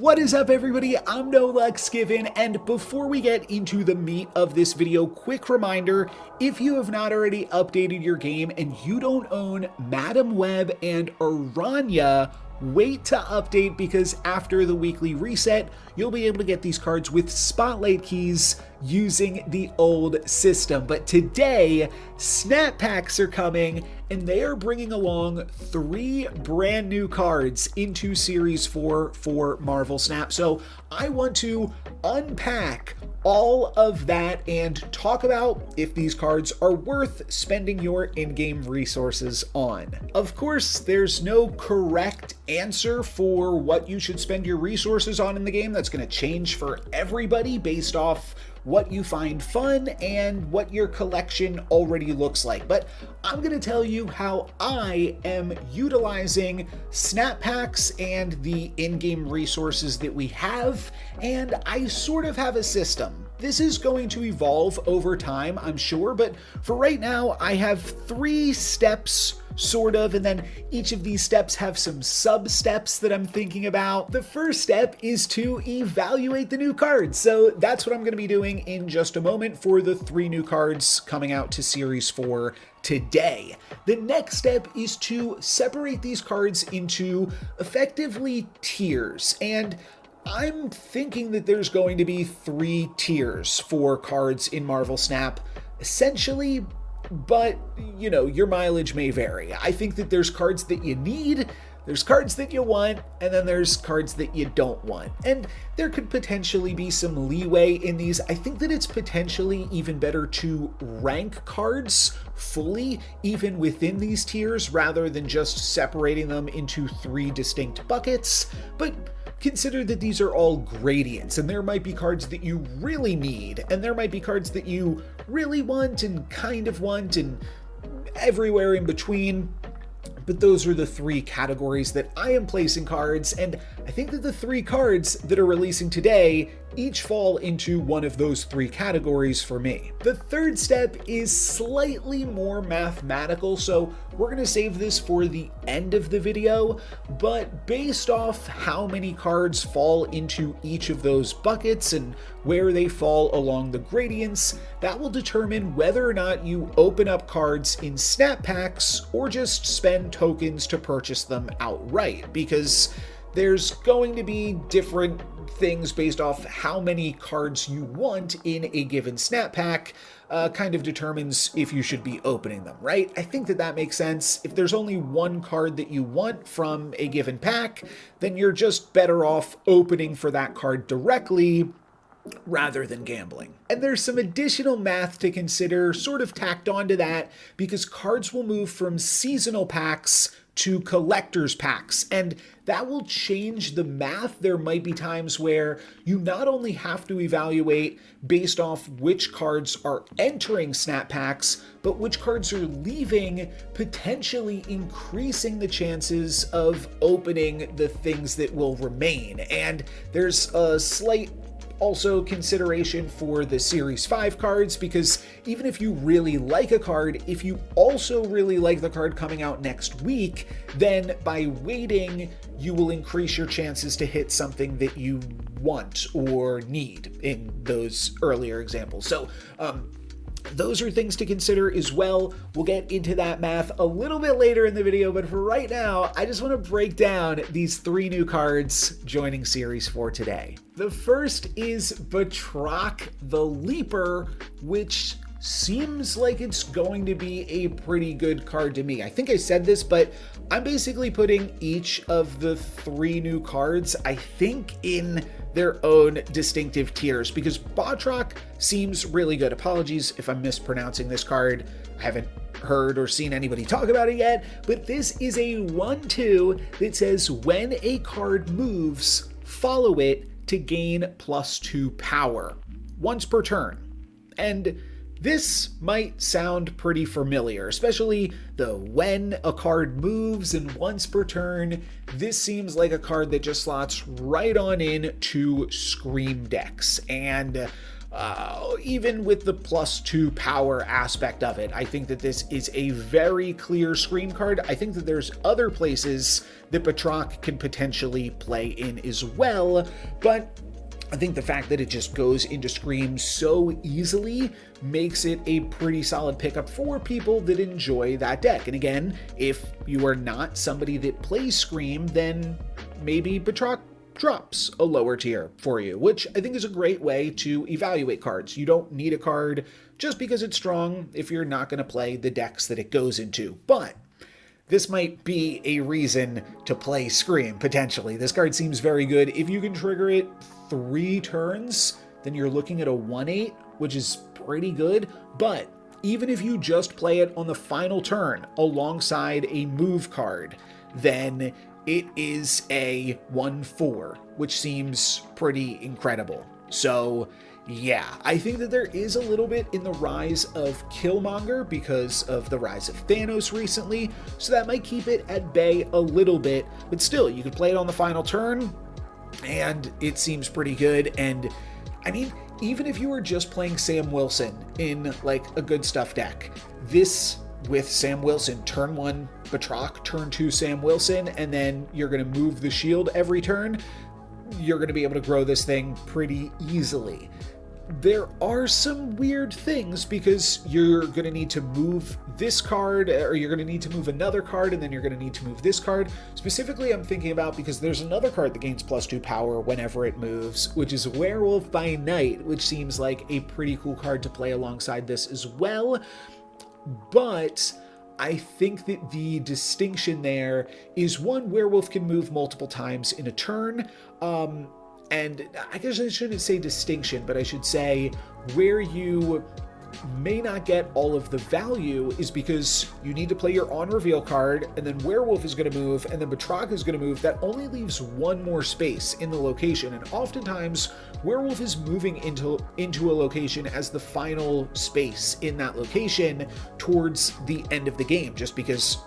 What is up, everybody? I'm NoLucksGiven, and before we get into the meat of this video, quick reminder, if you have not already updated your game and you don't own Madam Web and Aranya, wait to update because after the weekly reset, you'll be able to get these cards with spotlight keys using the old system. But today, snap packs are coming and they are bringing along 3 brand new cards into Series 4 for Marvel Snap. So I want to unpack all of that and talk about if these cards are worth spending your in-game resources on. Of course, there's no correct answer for what you should spend your resources on in the game. That's going to change for everybody based off what you find fun and what your collection already looks like. But I'm going to tell you how I am utilizing snap packs and the in-game resources that we have, and I sort of have a system. This is going to evolve over time, I'm sure, but for right now, I have 3 steps, sort of, and then each of these steps have some sub-steps that I'm thinking about. The first step is to evaluate the new cards, so that's what I'm going to be doing in just a moment for the 3 new cards coming out to Series 4 today. The next step is to separate these cards into effectively tiers, and I'm thinking that there's going to be 3 tiers for cards in Marvel Snap, essentially, but, you know, your mileage may vary. I think that there's cards that you need, there's cards that you want, and then there's cards that you don't want. And there could potentially be some leeway in these. I think that it's potentially even better to rank cards fully, even within these tiers, rather than just separating them into 3 distinct buckets. But consider that these are all gradients, and there might be cards that you really need, and there might be cards that you really want and kind of want, and everywhere in between. But those are the 3 categories that I am placing cards, and I think that the 3 cards that are releasing today each fall into one of those 3 categories for me. The third step is slightly more mathematical, so we're going to save this for the end of the video, but based off how many cards fall into each of those buckets and where they fall along the gradients, that will determine whether or not you open up cards in snap packs or just spend tokens to purchase them outright, because there's going to be different things based off how many cards you want in a given snap pack. Kind of determines if you should be opening them, right? I think that that makes sense. If there's only one card that you want from a given pack, then you're just better off opening for that card directly rather than gambling. And there's some additional math to consider sort of tacked onto that, because cards will move from seasonal packs to collector's packs, and that will change the math. There might be times where you not only have to evaluate based off which cards are entering snap packs, but which cards are leaving, potentially increasing the chances of opening the things that will remain. And there's a slight also consideration for the Series 5 cards, because even if you really like a card, if you also really like the card coming out next week, then by waiting, you will increase your chances to hit something that you want or need in those earlier examples. So, those are things to consider as well. We'll get into that math a little bit later in the video, but for right now, I just want to break down these 3 new cards joining Series 4 today. The first is Batroc the Leaper, which seems like it's going to be a pretty good card to me. I think I said this, but I'm basically putting each of the 3 new cards, I think, in their own distinctive tiers, because Batroc seems really good. Apologies if I'm mispronouncing this card. I haven't heard or seen anybody talk about it yet, but this is a 1/2 that says when a card moves, follow it to gain +2 power once per turn. And this might sound pretty familiar, especially the when a card moves and once per turn. This seems like a card that just slots right on in to Scream decks. And even with the +2 power aspect of it. I think that this is a very clear Scream card. I think that there's other places that Batroc can potentially play in as well, but I think the fact that it just goes into Scream so easily makes it a pretty solid pickup for people that enjoy that deck. And again, if you are not somebody that plays Scream, then maybe Batroc drops a lower tier for you, which I think is a great way to evaluate cards. You don't need a card just because it's strong if you're not going to play the decks that it goes into. But this might be a reason to play Scream, potentially. This card seems very good. If you can trigger it 3 turns, then you're looking at a 1/8, which is pretty good. But even if you just play it on the final turn alongside a move card, then it is a 1/4, which seems pretty incredible. So yeah, I think that there is a little bit in the rise of Killmonger because of the rise of Thanos recently, so that might keep it at bay a little bit, but still, you could play it on the final turn, and it seems pretty good. And I mean, even if you were just playing Sam Wilson in like a good stuff deck, this with Sam Wilson, turn 1 Batroc, turn 2 Sam Wilson, and then you're going to move the shield every turn, you're going to be able to grow this thing pretty easily. There are some weird things because you're going to need to move this card, or you're going to need to move another card, and then you're going to need to move this card. Specifically, I'm thinking about because there's another card that gains +2 power whenever it moves, which is Werewolf by Night, which seems like a pretty cool card to play alongside this as well. But I think that the distinction there is, one, Werewolf can move multiple times in a turn, and I guess I shouldn't say distinction, but I should say where you may not get all of the value is because you need to play your on reveal card, and then Werewolf is going to move, and then Batroc is going to move. That only leaves one more space in the location, and oftentimes Werewolf is moving into a location as the final space in that location towards the end of the game, just because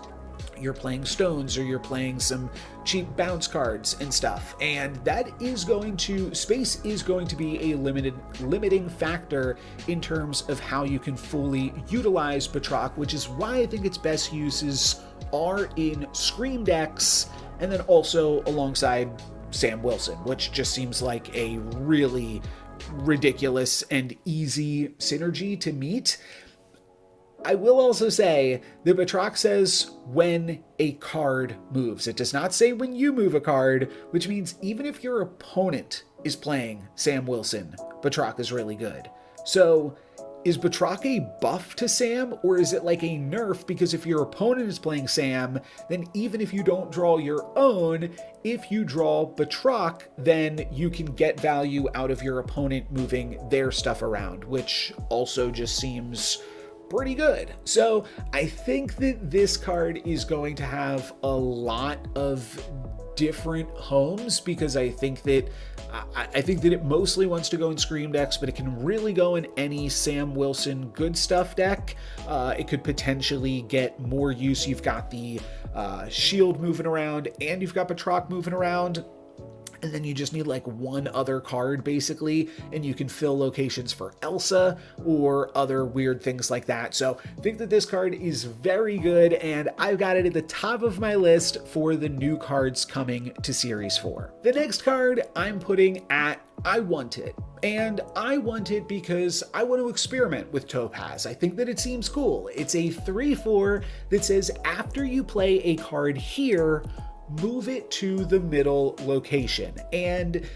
you're playing stones or you're playing some cheap bounce cards and stuff, and that is going to, space is going to be a limiting factor in terms of how you can fully utilize Batroc, which is why I think its best uses are in Scream decks, and then also alongside Sam Wilson, which just seems like a really ridiculous and easy synergy to meet. I will also say that Batroc says when a card moves. It does not say when you move a card, which means even if your opponent is playing Sam Wilson, Batroc is really good. So is Batroc a buff to Sam, or is it like a nerf? Because if your opponent is playing Sam, then even if you don't draw your own, if you draw Batroc, then you can get value out of your opponent moving their stuff around, which also just seems pretty good. So I think that this card is going to have a lot of different homes, because I think that it mostly wants to go in Scream decks, but it can really go in any Sam Wilson good stuff deck. It could potentially get more use. You've got the shield moving around, and you've got Batroc moving around. And then you just need like one other card basically, and you can fill locations for Elsa or other weird things like that. So I think that this card is very good, and I've got it at the top of my list for the new cards coming to Series 4. The next card I'm putting at I Want It. And I want it because I want to experiment with Topaz. I think that it seems cool. It's a 3/4 that says after you play a card here, move it to the middle location. And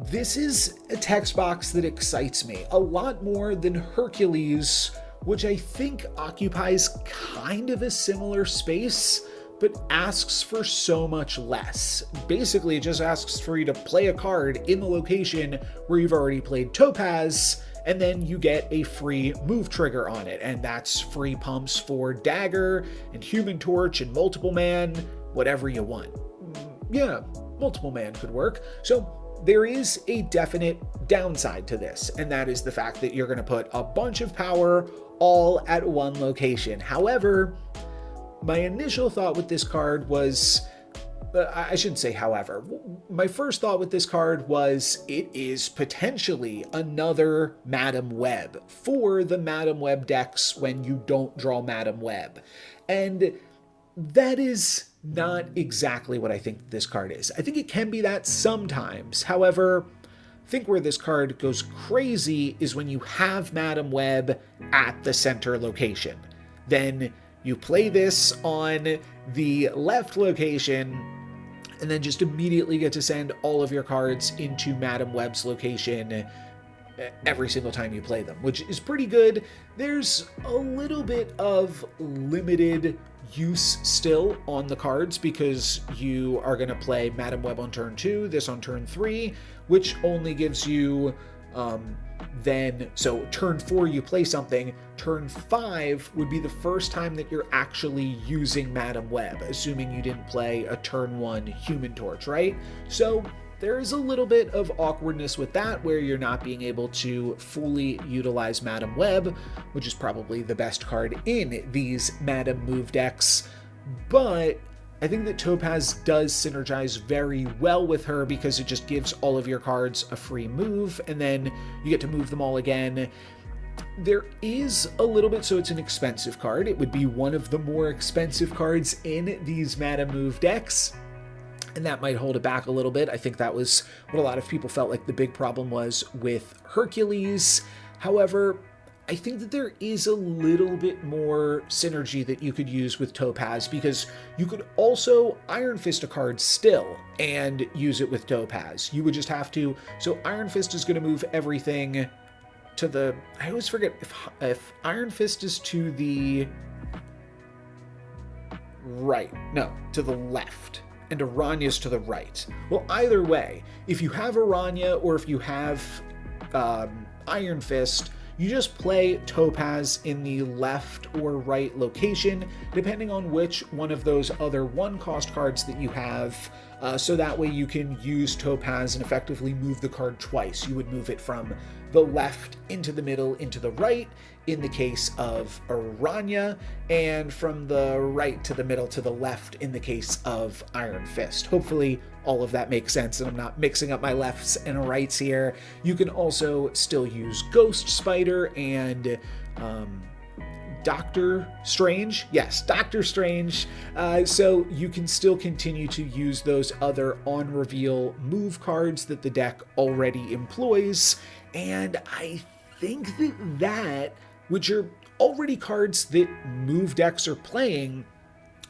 this is a text box that excites me a lot more than Hercules, which I think occupies kind of a similar space, but asks for so much less. Basically, it just asks for you to play a card in the location where you've already played Topaz, and then you get a free move trigger on it. And that's free pumps for Dagger and Human Torch and Multiple Man, whatever you want. Yeah, Multiple Man could work. So there is a definite downside to this, and that is the fact that you're going to put a bunch of power all at one location. However, my initial thought with this card was I shouldn't say however. My first thought with this card was it is potentially another Madam Web for the Madam Web decks when you don't draw Madam Web. And that is not exactly what I think this card is. I think it can be that sometimes. However, I think where this card goes crazy is when you have Madam Web at the center location. Then you play this on the left location and then just immediately get to send all of your cards into Madam Web's location every single time you play them, which is pretty good. There's a little bit of limited use still on the cards because you are going to play Madam Web on turn 2, this on turn 3, which only gives you so turn 4 you play something, turn 5 would be the first time that you're actually using Madam Web, assuming you didn't play a turn 1 Human Torch, right? So there is a little bit of awkwardness with that where you're not being able to fully utilize Madam Web, which is probably the best card in these Madam Move decks, but I think that Topaz does synergize very well with her because it just gives all of your cards a free move, and then you get to move them all again. There is a little bit, so it's an expensive card. It would be one of the more expensive cards in these Madam Move decks, and that might hold it back a little bit. I think that was what a lot of people felt like the big problem was with Hercules. However, I think that there is a little bit more synergy that you could use with Topaz because you could also Iron Fist a card still and use it with Topaz. You would just have to, so Iron Fist is going to move everything to the, I always forget if Iron Fist is to the right, no, to the left, and Aranya's to the right. Well, either way, if you have Aranya or if you have Iron Fist, you just play Topaz in the left or right location, depending on which one of those other 1-cost cards that you have, so that way you can use Topaz and effectively move the card twice. You would move it from the left into the middle into the right in the case of Aranya, and from the right to the middle to the left in the case of Iron Fist. Hopefully all of that makes sense and I'm not mixing up my lefts and rights here. You can also still use Ghost Spider and Doctor Strange. Yes, Doctor Strange. So you can still continue to use those other on-reveal move cards that the deck already employs. And I think that which are already cards that move decks are playing,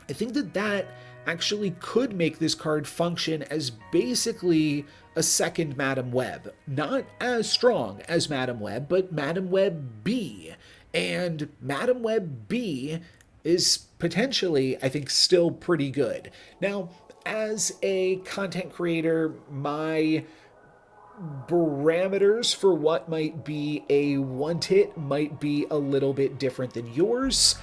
I think that actually could make this card function as basically a second Madam Web. Not as strong as Madam Web, but Madam Web B. And Madam Web B is potentially, I think, still pretty good. Now, as a content creator, my parameters for what might be a one-hit might be a little bit different than yours,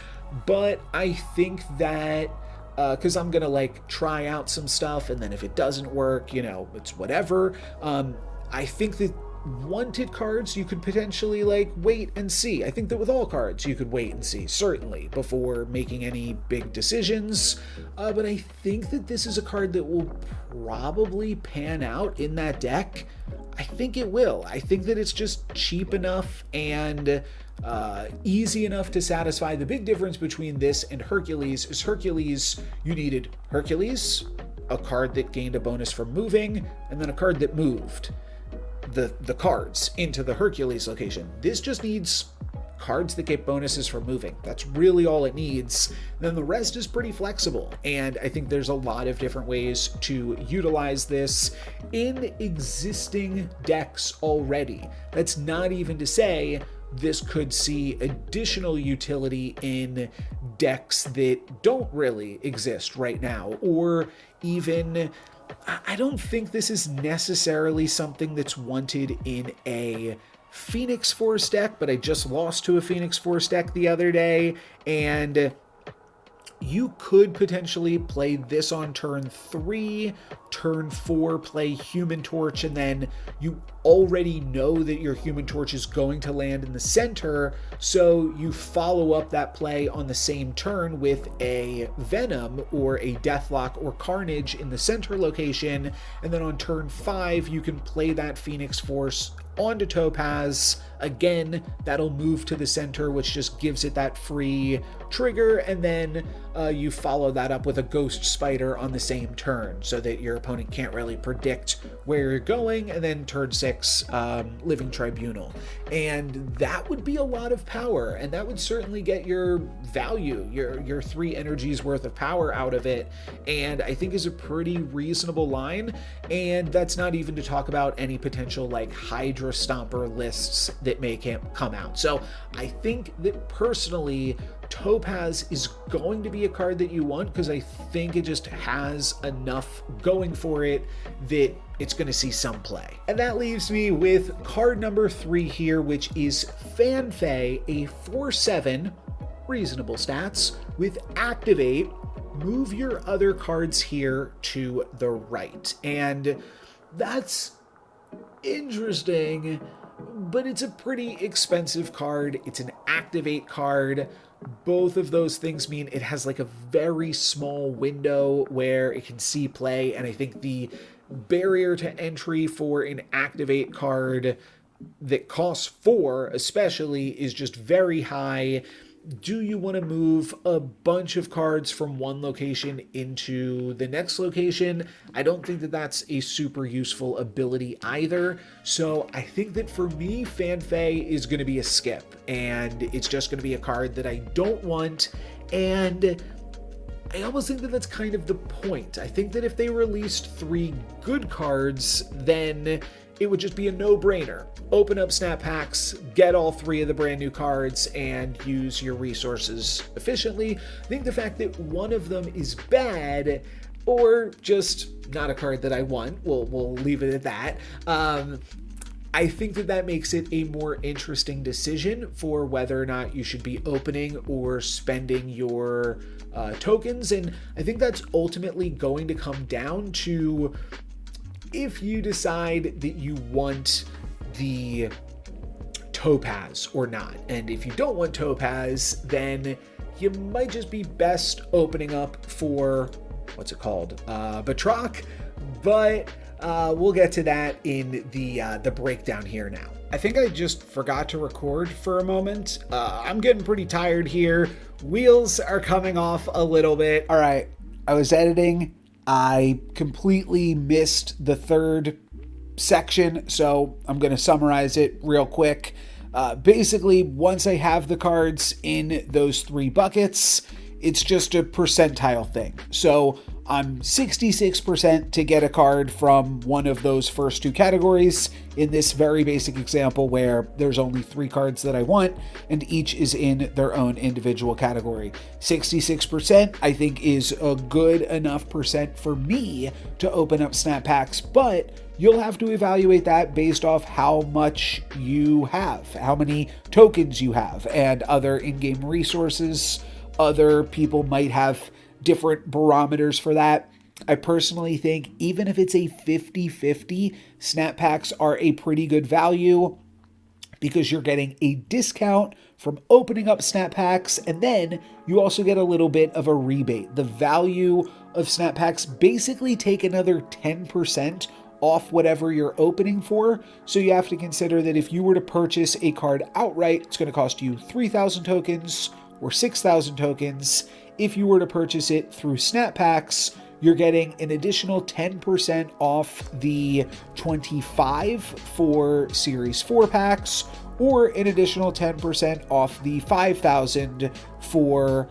but I think that because I'm gonna try out some stuff, and then if it doesn't work, it's whatever. I think that wanted cards you could potentially wait and see. I think that with all cards you could wait and see, certainly, before making any big decisions. But I think that this is a card that will probably pan out in that deck. I think it will. I think that it's just cheap enough and easy enough to satisfy. The big difference between this and Hercules is Hercules, you needed Hercules, a card that gained a bonus from moving, and then a card that moved the cards into the Hercules location. This just needs cards that get bonuses for moving. That's really all it needs. Then the rest is pretty flexible, and I think there's a lot of different ways to utilize this in existing decks already. That's not even to say this could see additional utility in decks that don't really exist right now, or even I don't think this is necessarily something that's wanted in a Phoenix Force deck, but I just lost to a Phoenix Force deck the other day, and you could potentially play this on turn 3, turn 4, play Human Torch, and then you already know that your Human Torch is going to land in the center, so you follow up that play on the same turn with a Venom or a Deathlock or Carnage in the center location, and then on turn 5 you can play that Phoenix Force onto Topaz. Again, that'll move to the center, which just gives it that free trigger, and then you follow that up with a Ghost Spider on the same turn so that your opponent can't really predict where you're going, and then turn 6, Living Tribunal. And that would be a lot of power, and that would certainly get your value, your 3 energies worth of power out of it, and I think is a pretty reasonable line. And that's not even to talk about any potential like Hydra Stomper lists that may come out. So I think that personally, Topaz is going to be a card that you want, because I think it just has enough going for it that it's going to see some play. And that leaves me with card number 3 here, which is Fanfei, a 4/7, reasonable stats, with Activate. Move your other cards here to the right. And that's interesting, but it's a pretty expensive card. It's an Activate card. Both of those things mean it has like a very small window where it can see play, and I think the barrier to entry for an Activate card that costs 4 especially is just very high. Do you want to move a bunch of cards from one location into the next location? I don't think that that's a super useful ability either. So I think that for me, Fanfei is going to be a skip, and it's just going to be a card that I don't want. And I almost think that that's kind of the point. I think that if they released 3 good cards, then it would just be a no-brainer. Open up snap packs, get all 3 of the brand new cards, and use your resources efficiently. I think the fact that one of them is bad, or just not a card that I want, we'll leave it at that. I think that makes it a more interesting decision for whether or not you should be opening or spending your tokens. And I think that's ultimately going to come down to if you decide that you want the Topaz or not. And if you don't want Topaz, then you might just be best opening up for, what's it called? Batroc. But we'll get to that in the breakdown here now. I think I just forgot to record for a moment. I'm getting pretty tired here. Wheels are coming off a little bit. All right, I was editing. I completely missed the third section, so I'm going to summarize it real quick. Basically, once I have the cards in those 3 buckets, it's just a percentile thing. So I'm 66% to get a card from one of those first 2 categories in this very basic example where there's only 3 cards that I want and each is in their own individual category. 66% I think is a good enough percent for me to open up snap packs, but you'll have to evaluate that based off how much you have, how many tokens you have, and other in-game resources. Other people might have different barometers for that. I personally think even if it's a 50-50, snap packs are a pretty good value because you're getting a discount from opening up snap packs, and then you also get a little bit of a rebate. The value of snap packs basically take another 10% off whatever you're opening for. So you have to consider that if you were to purchase a card outright, it's going to cost you 3,000 tokens or 6,000 tokens. If you were to purchase it through snap packs, you're getting an additional 10% off the 25 for Series 4 packs, or an additional 10% off the 5,000 for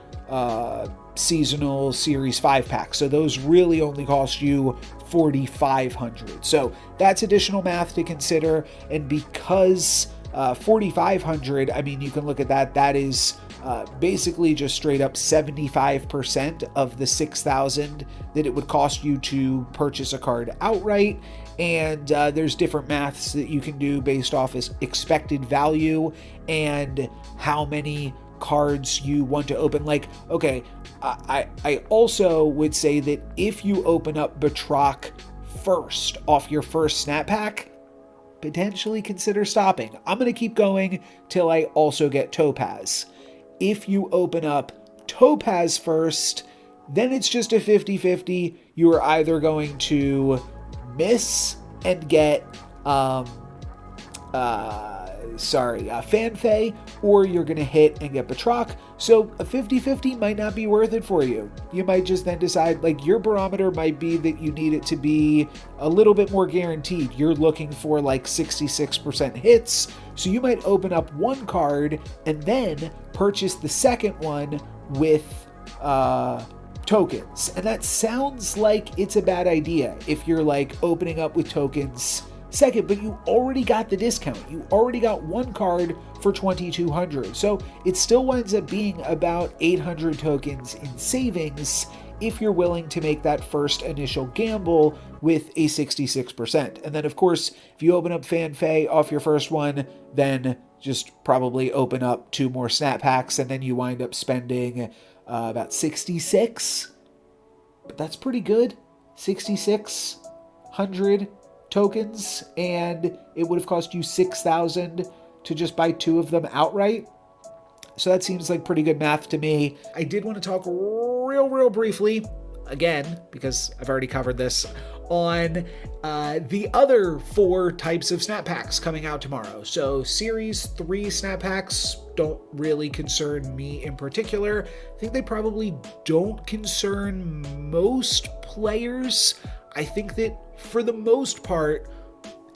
seasonal Series 5 packs. So those really only cost you 4,500. So that's additional math to consider. And because 4,500, I mean, you can look at that. That is basically just straight up 75% of the 6,000 that it would cost you to purchase a card outright. And there's different maths that you can do based off as expected value and how many cards you want to open. Like, okay, I also would say that if you open up Batroc first off your first snap pack, potentially consider stopping. I'm going to keep going till I also get Topaz. If you open up Topaz first, then it's just a 50-50. You are either going to miss and get Fanfei, or you're going to hit and get Batroc. So a 50-50 might not be worth it for you. You might just then decide, like, your barometer might be that you need it to be a little bit more guaranteed. You're looking for like 66% hits. So you might open up one card and then purchase the second one with tokens. And that sounds like it's a bad idea if you're like opening up with tokens second, but you already got the discount. You already got one card for 2,200. So it still winds up being about 800 tokens in savings if you're willing to make that first initial gamble with a 66%. And then of course, if you open up Fanfei off your first one, then just probably open up 2 more snap packs, and then you wind up spending about 66. But that's pretty good. 6,600 tokens, and it would have cost you 6,000 to just buy 2 of them outright. So that seems like pretty good math to me. I did want to talk real briefly, again, because I've already covered this, on the other 4 types of snap packs coming out tomorrow. So Series 3 snap packs don't really concern me in particular. I think they probably don't concern most players. I think that for the most part,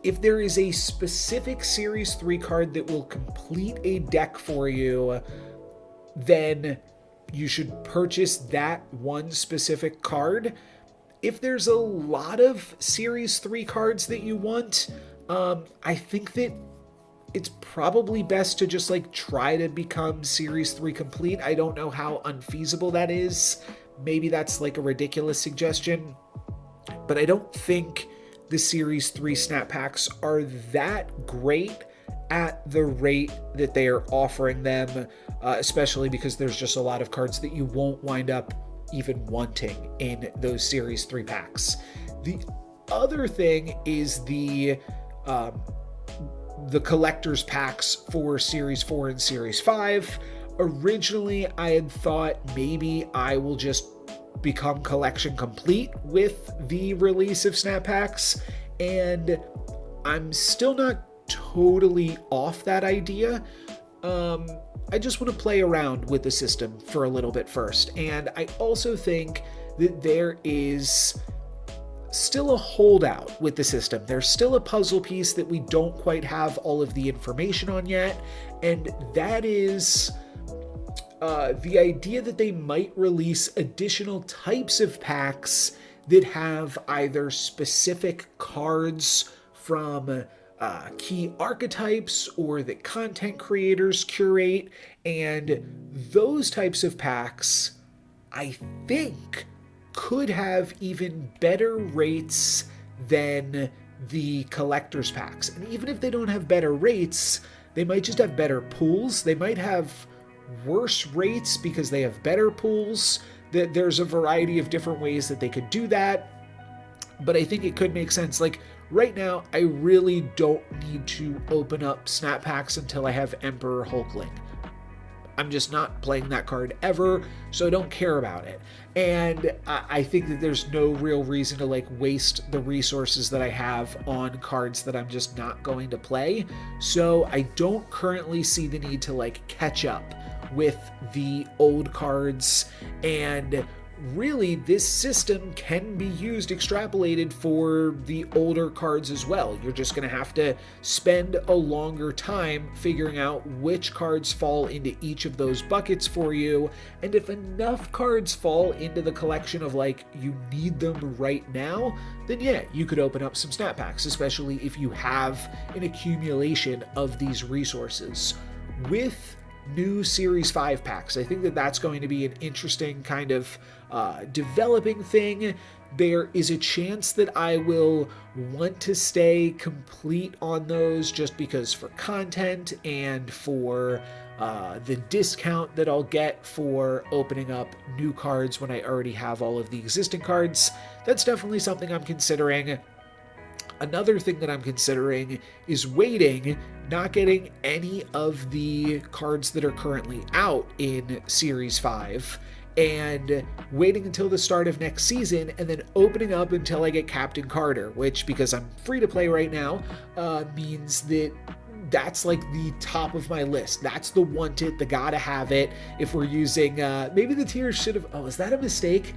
if there is a specific Series 3 card that will complete a deck for you, then you should purchase that one specific card. If there's a lot of Series 3 cards that you want, I think that it's probably best to just like try to become Series 3 complete. I don't know how unfeasible that is. Maybe that's like a ridiculous suggestion, but I don't think the Series 3 snap packs are that great at the rate that they are offering them, especially because there's just a lot of cards that you won't wind up even wanting in those Series 3 packs. The other thing is the collector's packs for Series 4 and Series 5. Originally, I had thought maybe I will just become collection complete with the release of snap packs, and I'm still not totally off that idea. I just want to play around with the system for a little bit first, and I also think that there is still a holdout with the system. There's still a puzzle piece that we don't quite have all of the information on yet, and that is the idea that they might release additional types of packs that have either specific cards from key archetypes or that content creators curate, and those types of packs, I think, could have even better rates than the collector's packs. And even if they don't have better rates, they might just have better pools. They might have worse rates because they have better pools. There's a variety of different ways that they could do that, but I think it could make sense. Like right now, I really don't need to open up snap packs until I have Emperor Hulkling. I'm just not playing that card ever, so I don't care about it. And I think that there's no real reason to like waste the resources that I have on cards that I'm just not going to play. So I don't currently see the need to like catch up with the old cards, and really this system can be used extrapolated for the older cards as well. You're just going to have to spend a longer time figuring out which cards fall into each of those buckets for you, and if enough cards fall into the collection of like you need them right now, then yeah, you could open up some snap packs, especially if you have an accumulation of these resources. With new Series 5 packs, I think that that's going to be an interesting kind of developing thing. There is a chance that I will want to stay complete on those just because for content and for the discount that I'll get for opening up new cards when I already have all of the existing cards. That's definitely something I'm considering. Another thing that I'm considering is waiting, not getting any of the cards that are currently out in Series 5, and waiting until the start of next season and then opening up until I get Captain Carter, which, because I'm free to play right now, means that that's like the top of my list. That's the want it, the gotta have it. If we're using, maybe the tiers should have, oh, is that a mistake?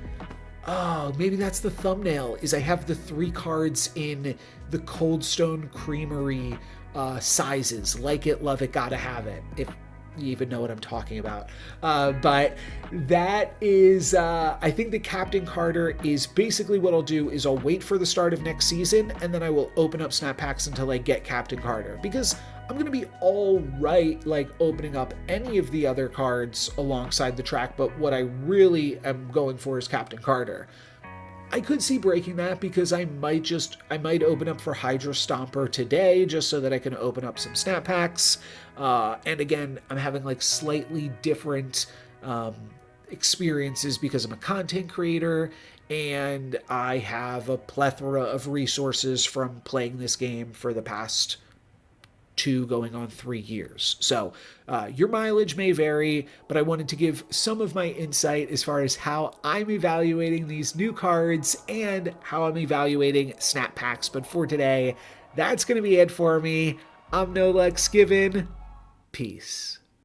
Oh, maybe that's the thumbnail, is I have the 3 cards in the Cold Stone Creamery sizes. Like it, love it, gotta have it. If you even know what I'm talking about. But that is, I think the Captain Carter is basically what I'll do is I'll wait for the start of next season, and then I will open up snap packs until I get Captain Carter. Because I'm going to be all right, like, opening up any of the other cards alongside the track, but what I really am going for is Captain Carter. I could see breaking that because I might open up for Hydra Stomper today just so that I can open up some snap packs. And again, I'm having like slightly different experiences because I'm a content creator and I have a plethora of resources from playing this game for the past 2 going on 3 years. So your mileage may vary, but I wanted to give some of my insight as far as how I'm evaluating these new cards and how I'm evaluating snap packs. But for today, that's going to be it for me. I'm NoLucksGiven. Peace.